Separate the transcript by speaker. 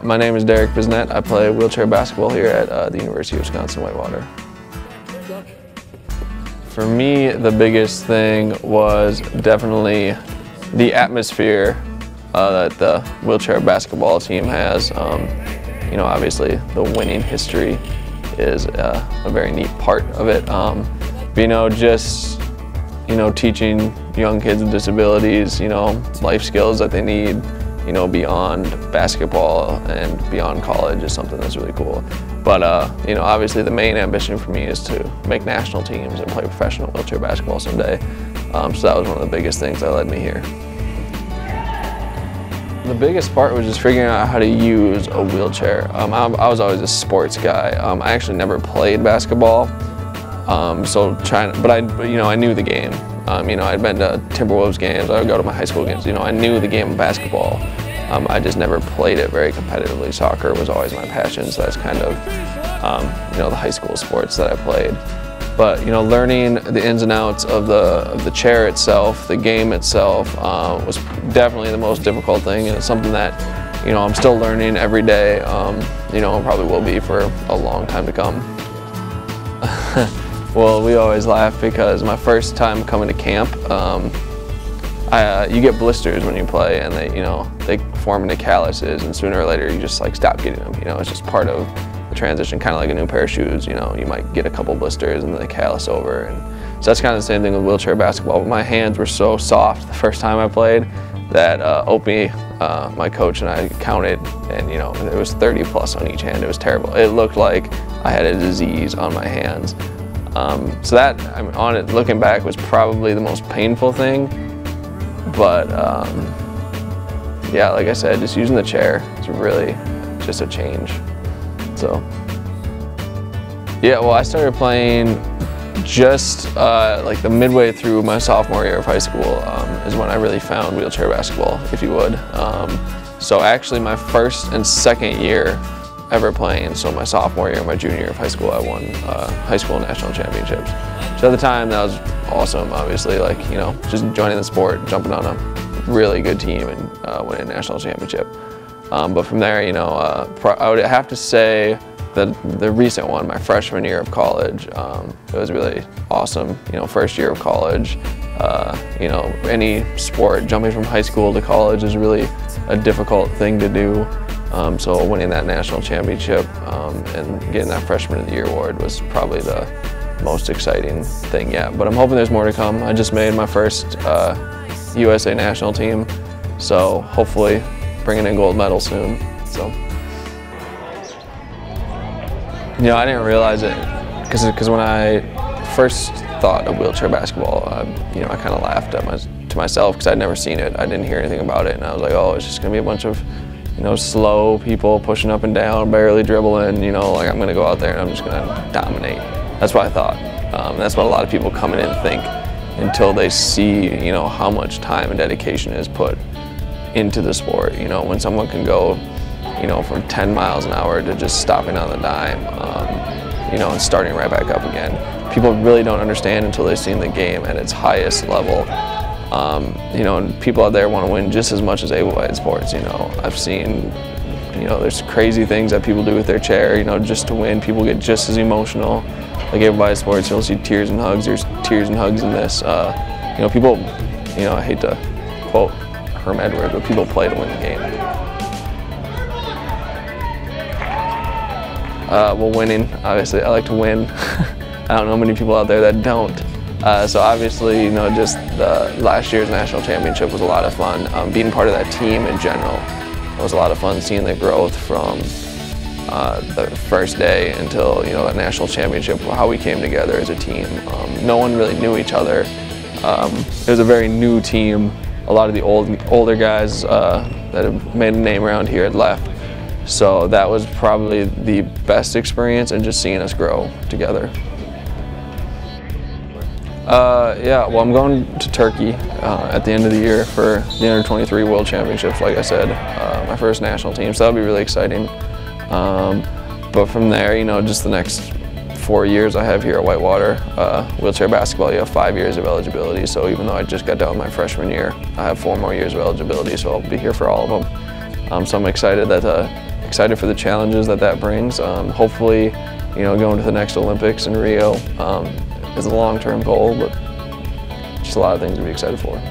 Speaker 1: My name is Derrick Bisnett. I play wheelchair basketball here at the University of Wisconsin-Whitewater. For me, the biggest thing was definitely the atmosphere that the wheelchair basketball team has. You know, obviously the winning history is a very neat part of it. But, you know, just, you know, teaching young kids with disabilities, you know, life skills that they need, you know, beyond basketball and beyond college is something that's really cool. But, you know, obviously the main ambition for me is to make national teams and play professional wheelchair basketball someday. So that was one of the biggest things that led me here. The biggest part was just figuring out how to use a wheelchair. I was always a sports guy. I actually never played basketball, but you know, I knew the game. You know, I'd been to Timberwolves games. I would go to my high school games. You know, I knew the game of basketball. I just never played it very competitively. Soccer was always my passion, so that's kind of, you know, the high school sports that I played. But, you know, learning the ins and outs of the chair itself, the game itself, was definitely the most difficult thing, and it's something that, you know, I'm still learning every day. You know, probably will be for a long time to come. Well, we always laugh because my first time coming to camp, you get blisters when you play, and they form into calluses, and sooner or later you just like stop getting them. You know, it's just part of the transition, kind of like a new pair of shoes. You know, you might get a couple blisters and then they callus over, and so that's kind of the same thing with wheelchair basketball. But my hands were so soft the first time I played that Opie, my coach, and I counted, and you know, it was 30 plus on each hand. It was terrible. It looked like I had a disease on my hands. So that, I mean, on it, looking back, was probably the most painful thing. But yeah, like I said, just using the chair is really just a change. So yeah, well, I started playing just like the midway through my sophomore year of high school is when I really found wheelchair basketball, if you would. So actually my first and second year ever playing, so my sophomore year and my junior year of high school, I won high school national championships. So at the time, that was awesome, obviously, like, you know, just joining the sport, jumping on a really good team and winning a national championship. But from there, you know, I would have to say that the recent one, my freshman year of college, it was really awesome. You know, first year of college, you know, any sport, jumping from high school to college is really a difficult thing to do. So winning that national championship and getting that Freshman of the Year award was probably the most exciting thing yet. But I'm hoping there's more to come. I just made my first USA national team, so hopefully bringing in gold medal soon. So, you know, I didn't realize it because when I first thought of wheelchair basketball, you know, I kind of laughed to myself because I'd never seen it. I didn't hear anything about it, and I was like, oh, it's just gonna be a bunch of, you know, slow people pushing up and down, barely dribbling, you know, like I'm gonna go out there and I'm just gonna dominate. That's what I thought. That's what a lot of people coming in think until they see, you know, how much time and dedication is put into the sport. You know, when someone can go, you know, from 10 miles an hour to just stopping on the dime, you know, and starting right back up again. People really don't understand until they've seen the game at its highest level. You know, and people out there want to win just as much as able-bodied sports. You know, I've seen, you know, there's crazy things that people do with their chair, you know, just to win. People get just as emotional. Like able-bodied sports, you'll see tears and hugs. There's tears and hugs in this. You know, people, you know, I hate to quote Herm Edwards, but people play to win the game. Well, winning, obviously, I like to win. I don't know many people out there that don't. So obviously, you know, just last year's national championship was a lot of fun. Being part of that team in general, it was a lot of fun seeing the growth from the first day until, you know, that national championship, how we came together as a team. No one really knew each other. It was a very new team. A lot of the older guys that have made a name around here had left. So that was probably the best experience, and just seeing us grow together. Yeah, well, I'm going to Turkey at the end of the year for the Under-23 World Championships, like I said, my first national team, so that'll be really exciting. But from there, you know, just the next 4 years I have here at Whitewater, wheelchair basketball, you have 5 years of eligibility, so even though I just got done my freshman year, I have 4 more years of eligibility, so I'll be here for all of them. So I'm excited that excited for the challenges that brings. Hopefully, going to the next Olympics in Rio is a long-term goal, but just a lot of things to be excited for.